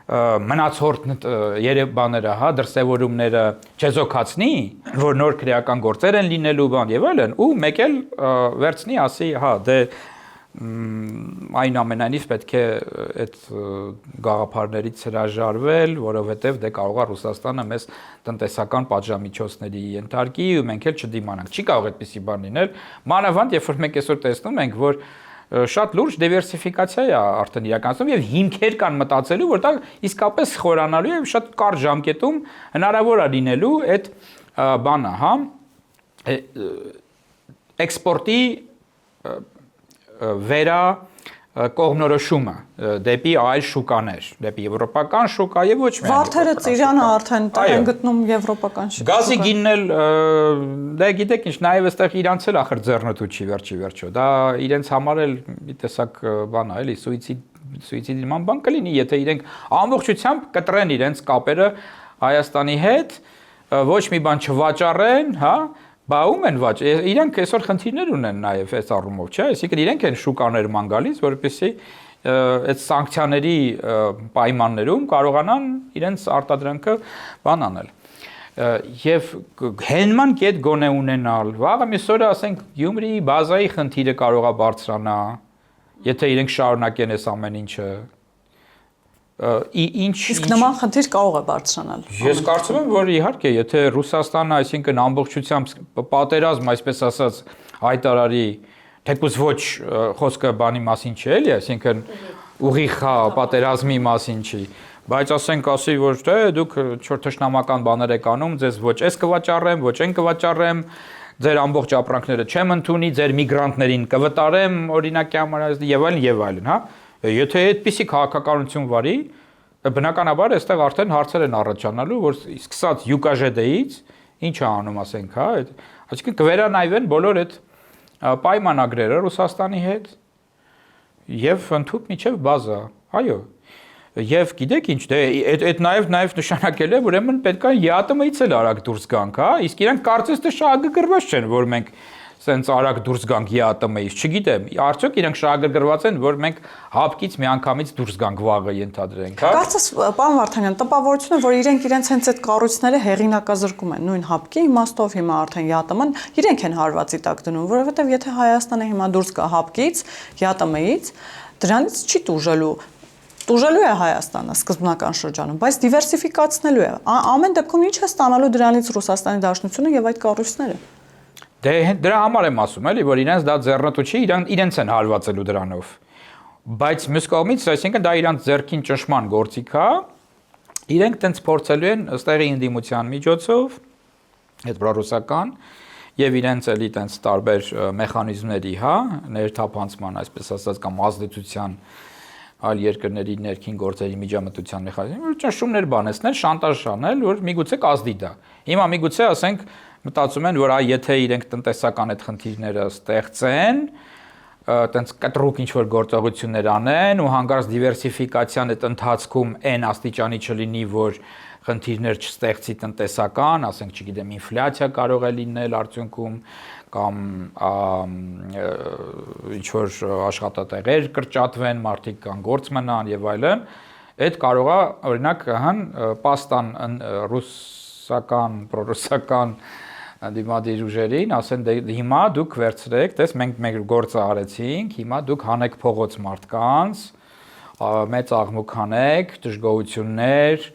մնացորդ երևանները, հա, դրսևորումները չեզոքացնի, որ նոր քրեական գործեր են լինելու բան եւ այլն, ու մեկ էլ վերցնի ասի, հա, դե այնուամենայնիվ պետք է այդ գաղափարներից հրաժարվել, որովհետեւ դե կարող է Ռուսաստանը մեզ տնտեսական պատժամիջոցների ենթարկի ու մենք էլ չդիմանանք։ Չի կարող այդպիսի բան լինել, մանավանդ երբ որ մենք այսօր տեսնում ենք, որ շատ լուրջ դիվերսիֆիկացիա է արդեն իրականացնում եւ հիմքեր կան մտածելու, որ դա իսկապես խորանալու եւ շատ կարճ ժամկետում հնարավոր է լինելու այդ բանը, հա, էքսպորտի վերա կողմնորոշումը դեպի այլ շուկաներ, դեպի եվրոպական շուկա եւ ոչ միայն վարդերը ծիրանը արդեն տեղ են գտնում եվրոպական շուկա։ Գազի գինն էլ դե գիտեք ինչ, նաեւ այստեղ իրանց էլ ախր ձեռնտու չի վերջի վերջո։ Դա իրենց համար էլ մի տեսակ բան է, էլի սուիցիդի նման բան կլինի, եթե իրենք ամբողջությամբ կտրեն իրենց կապերը Հայաստանի հետ, ոչ մի բան չվաճառեն, հա, բա ում են վաճ, իրանք այսօր խնդիրներ ունեն նաև այս առումով, չէ՞, այսինքն իրենք են շուկաներ ման գալիս, որպեսզի այդ սանկցիաների պայմաններում կարողանան իրենց արտադրանքը բան անել։ Եվ հենման կետ գոնե ունենալ, վաղը մյուս օրը ասենք Գյումրիի բազայի խնդիրը կարող է բարձրանա, եթե իրենք շարունակեն այս ամեն ինչը։ Իսկ նման խնդիր կարող է բարձրանալ։ Ես կարծում եմ, որ իհարկե, եթե Ռուսաստանը, այսինքն ամբողջությամբ պատերազմ, այսպես ասած, հայտարարի, թեկուզ ոչ խոսքը բանի մասին չի, էլի, այսինքն ուղիղ պատերազմի մասին չի, բայց ասենք ասի, որ դե դուք թշնամական բաներ եք անում, ձեզ ոչ էս կվաճառեմ, ոչ այն կվաճառեմ, ձեր ամբողջ ապրանքները չեմ ընդունի, ձեր միգրանտներին կվտարեմ, օրինակի համար եւ այլն, հա։ Եթե այդպիսի քաղաքականություն վարի, բնականաբար այստեղ արդեն հարցեր են առաջանալու, որ սկսած յուկաժդեից ինչ է անում, ասենք, հա, այսինքն կվերանայվեն բոլոր այդ պայմանագրերը Ռուսաստանի հետ եւ ընդհանուր միջև բազա, այո։ Եվ գիտեք ինչ, դե այդ նաեւ նշանակել է, ուրեմն պետք է ԵԱՏՄ-ից էլ արագ դուրս գանք, հա, իսկ իրանք կարծես թե շահագրգռված չեն, որ մենք սենց արագ դուրս գանք ԵԱՏՄ-ից, չգիտեմ, արդյոք իրենք շահագրգռված են, որ մենք հապկից միանգամից դուրս գանք վաղը ենթադրենք, հա։ Կարծես, պարոն Վարդանյան, տպավորություն է, որ իրենք իրենց հենց այդ կառույցները հեղինակազրկում են, նույն հապկի իմաստով հիմա արդեն ԵԱՏՄ-ն իրենք են հարվածի տակ դնում, որովհետև եթե Հայաստանը հիմա դուրս գա հապկից, ԵԱՏՄ-ից, դրանից չի տուժելու է Հայաստանը սկզբնական շրջանում, բայց դիվերսիֆիկացնելու է։ Ամեն դեպքում ինչ է ստանալու դրանից Ռուսաստանի Դաշնությունը եւ այդ կառույցները։ Դե դրա համար եմ ասում, էլի, որ իրենց դա ձեռնտու չի, իրենց են հարվածելու դրանով։ Բայց մյուս կողմից, այսինքն դա իրանց ձեռքին ճնշման գործիք է, իրենք տենց փորձելու են ըստ եղի ընդդիմության միջոցով, այդ պրոռուսական, եւ իրենց էլի տենց տարբեր մեխանիզմների, հա, ներթափանցման, այսպես ասած, կամ ազդեցության այլ երկրների ներքին գործերի միջամտության մեխանիզմ, ճնշումներ բանեցնել, շանտաժ անել, որ միգուցե կազդի դա։ Հիմա միգուցե ասենք մտածում են, որ այ եթե իրենք տնտեսական այդ խնդիրները ստեղծեն, տենց կտրուկ ինչ որ գործողություններ անեն ու հանգարց դիվերսիֆիկացիան այդ ընթացքում այն աստիճանի չլինի, որ խնդիրներ չստեղծի տնտեսական, ասենք, չգիտեմ, ինֆլյացիա կարող է լինել արդյունքում կամ ինչ որ աշխատատեղեր կրճատվեն, մարդիկ կան գործ մնան եւ այլն, այդ կարող է օրինակ պաստան ռուսական, պրոռուսական դիմադիր ուժերին ասեն դե հիմա դուք վերցրեք, տես մենք մեր գործը արեցինք, հիմա դուք հանեք փողոց մարդկանց, մեծ աղմուկ հանեք, դժգոհություններ,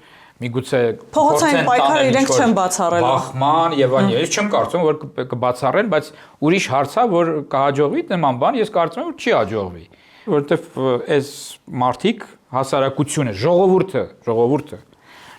միգուցե փողոցային պայքարը իրենք չեն բացառել։ Բախման եւ այլն, ես չեմ կարծում որ կբացառեն, բայց ուրիշ հարց է որ կհաջողվի նման բան, ես կարծում եմ որ չի հաջողվի, որովհետեւ այս մարդիկ հասարակությունը,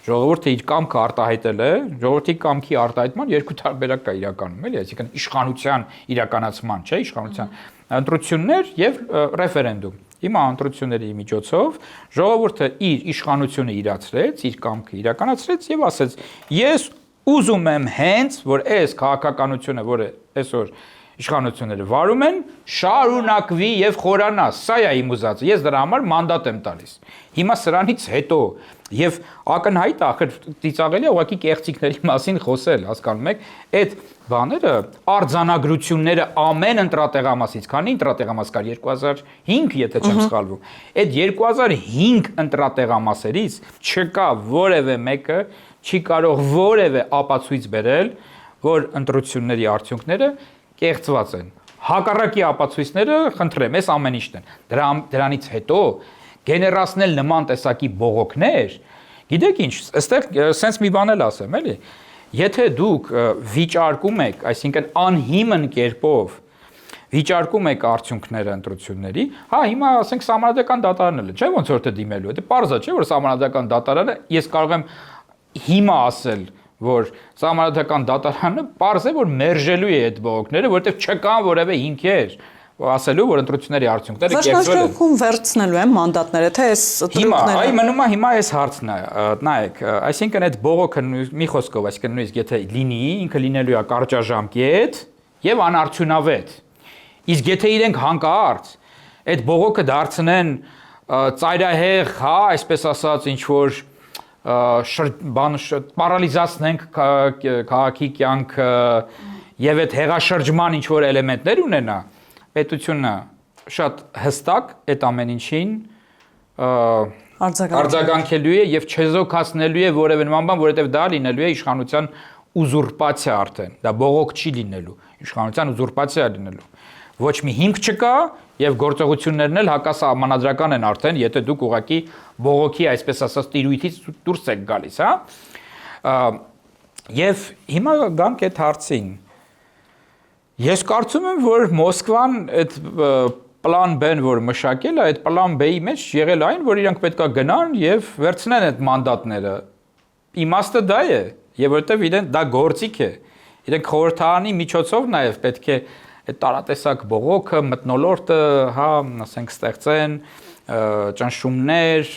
ժողովուրդը իր կամքը արտահայտել է, ժողովրդի կամքի արտահայտման երկու տարբերակ կա իրականում, էլի, այսինքն իշխանության իրականացման, չէ, իշխանության ընտրություններ եւ ռեֆերենդում։ Հիմա ընտրությունների միջոցով ժողովուրդը իր իշխանությունը իրացրեց, իր կամքը իրականացրեց եւ ասեց. ես ուզում եմ հենց որ այս քաղաքականությունը, որը այսօր իշխանությունները վարում են, շարունակվի եւ խորանա։ Սա է իմ ուզածը։ Ես դրա համար մանդատ եմ տալիս։ Հիմա սրանից հետո եւ ակնհայտ ախր ծիծաղելի է ուղղակի կեղծիքների մասին խոսել, հասկանում եք, այդ բաները արձանագրությունները ամեն ընտրատեղամասից, քանի ընտրատեղամաս կար 2005, եթե չեմ սխալվում։ Այդ 2005 ընտրատեղամասերից չկա որևէ մեկը չի կարող որևէ ապացույց բերել, որ ընտրությունների արդյունքները կեղծված են։ Հակառակի ապացույցները, խնդրեմ, այս ամեն ինչն են։ Դրանից հետո գեներացնել նման տեսակի բողոքներ, գիտեք ինչ, այստեղ սենց մի բան էլ ասեմ, էլի։ Եթե դուք վիճարկում եք, այսինքն անհիմն կերպով վիճարկում եք արդյունքները ընտրությունների, հա, հիմա ասենք սահմանադրական դատարանն է, չէ՞ ոնց որ թե դիմելու է։ Դե պարզ է, չէ՞ որ սահմանադրական դատարանը, ես կարող եմ հիմա ասել որ սահմանադրական դատարանը պարզ է որ մերժելու է այդ բողոքները, որովհետև չկան որևէ հիմքեր ասելու որ ընտրությունների արդյունքները կեղծվել են։ Վերջնական վերցնելու են մանդատները, թե այս տրուկները։ Այ մնում է հիմա այս հարցն է, նայեք, այսինքն այդ բողոքը մի խոսքով, այսինքն նույնիսկ եթե լինի, ինքը լինելու է կարճաժամկետ եւ անարդյունավետ։ Իսկ եթե իրենք հանկարծ այդ բողոքը դարձնեն ծայրահեղ, հա, այսպես ասած, ինչ որ պարալիզացնենք քաղաքի կյանքը եւ այդ հեղաշրջման ինչ որ էլեմենտներ ունենա, պետությունը շատ հստակ այդ ամեն ինչին արձագանքելու է եւ չեզոքացնելու է որևէ նման բան, որովհետեւ դա լինելու է իշխանության ուզուրպացիա արդեն, դա բողոք չի լինելու, իշխանության ուզուրպացիա լինելու։ Ոչ մի հիմք չկա եւ գործողություններն էլ հակասահմանադրական են արդեն, եթե դուք ուղակի բողոքի, այսպես ասած, տիրույթից դուրս եք գալիս, հա։ Եվ հիմա գանք այդ հարցին։ Ես կարծում եմ, որ Մոսկվան այդ պլան B-ն, որ մշակել է, այդ պլան B-ի մեջ եղել այն, որ իրանք պետքա գնան եւ վերցնեն այդ մանդատները։ Իմաստը դա է, եւ որովհետեւ իրեն դա գործիք է։ Իրենք խորհրդարանի միջոցով նաեւ պետք է այդ տարատեսակ բողոքը, մթնոլորտը, հա, ասենք ստեղծեն ճնշումներ,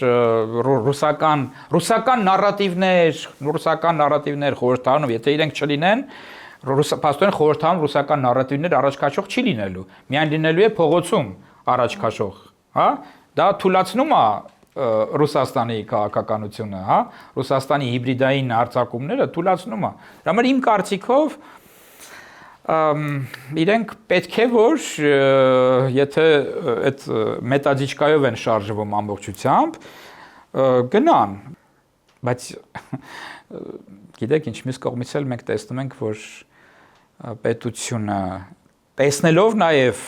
ռուսական նարատիվներ խորհրդարանում, եթե իրենք չլինեն, փաստորեն խորհրդարանում ռուսական նարատիվներ առաջ քաշող չի լինելու, միայն լինելու է փողոցում առաջ քաշող, հա, դա թույլատնում է Ռուսաստանի քաղաքականությունը, հա, Ռուսաստանի հիբրիդային հարձակումները թույլատնում է։ Դրա համար իմ կարծիքով իրենք պետք է որ եթե այդ մետադիչկայով են շարժվում ամբողջությամբ գնան, բայց գիտեք ինչ մյուս կողմից էլ մենք տեսնում ենք որ պետությունը տեսնելով նաև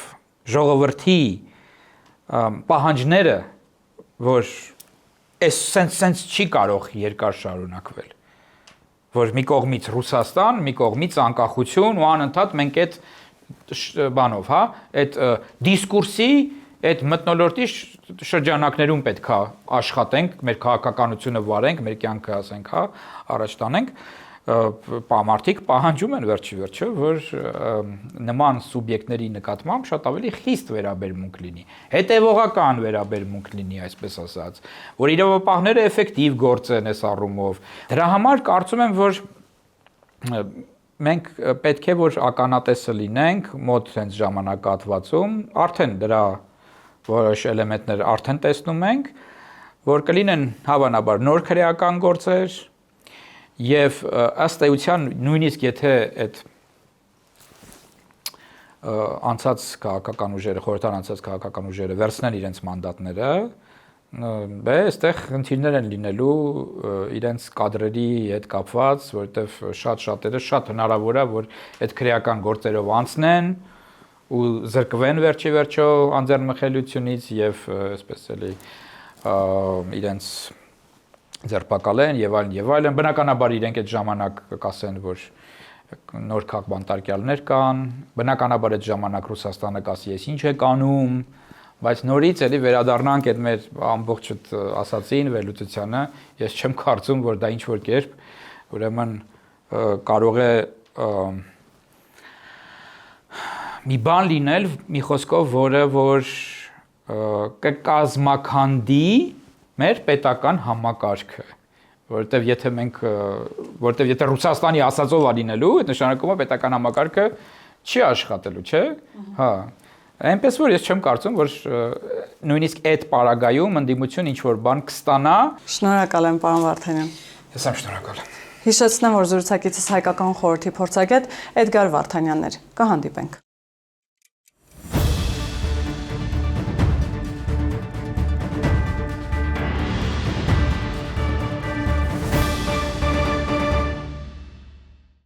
ժողովրդի պահանջները որ այս sense չի կարող երկար շարունակվել որ մի կողմից Ռուսաստան, մի կողմից անկախություն ու անընդհատ մենք այդ բանով, հա, այդ դիսկուրսի, այդ մթնոլորտի շրջանակներում պետք է աշխատենք, մեր քաղաքականությունը վարենք, մեր կյանքը ասենք, հա, առաջ տանենք, Պամարտիկ պահանջում են վերջի վերջը, որ նման սուբյեկտների նկատմամբ շատ ավելի խիստ վերաբերմունք լինի, հետևողական վերաբերմունք լինի, այսպես ասած, որ իրավապահները էֆեկտիվ գործեն այս առումով։ Դրա համար կարծում եմ, որ մենք պետք է որ ականատեսը լինենք մոտ հենց ժամանակահատվածում, արդեն դրա որոշ էլեմենտներ արդեն տեսնում ենք, որ կլինեն հավանաբար նոր քրեական գործեր եւ ըստ էության նույնիսկ եթե այդ անցած քաղաքական ուժերը, խորհրդան անցած քաղաքական ուժերը վերցնեն իրենց մանդատները, բե այստեղ խնդիրներ են լինելու իրենց կադրերի հետ կապված, որովհետեւ շատ-շատերը շատ հնարավոր է, որ այդ քրեական գործերով անցնեն ու զրկվեն վերջի վերջո անձեռնմխելիությունից եւ այսպես էլի իրենց ձերբակալեն եւ այլն, բնականաբար իրենք այդ ժամանակ կասեն, որ նոր քաղաքբանտարկյալներ կան, բնականաբար այդ ժամանակ Ռուսաստանը կասի, ես ինչ եք անում, բայց նորից էլի վերադառնանք այդ մեր ամբողջ ասացին վերլուծությանը, ես չեմ կարծում, որ դա ինչ որ կերպ ուրեմն կարող է մի բան լինել, մի խոսքով, որը որ կկազմաքանդի մեր պետական համակարգը, որովհետև եթե Ռուսաստանի ասածով է լինելու, այդ նշանակում է պետական համակարգը չի աշխատելու, չէ՞։ Հա։ Այնպես որ ես չեմ կարծում, որ նույնիսկ այդ պարագայում ընդդիմություն ինչ որ բան կստանա։ Շնորհակալ եմ, պարոն Վարդանյան։ Ես եմ շնորհակալ։ Հիշեցնեմ, որ զրուցակիցս հայկական խորհրդի փորձագետ Էդգար Վարդանյանն էր։ Կհանդիպենք։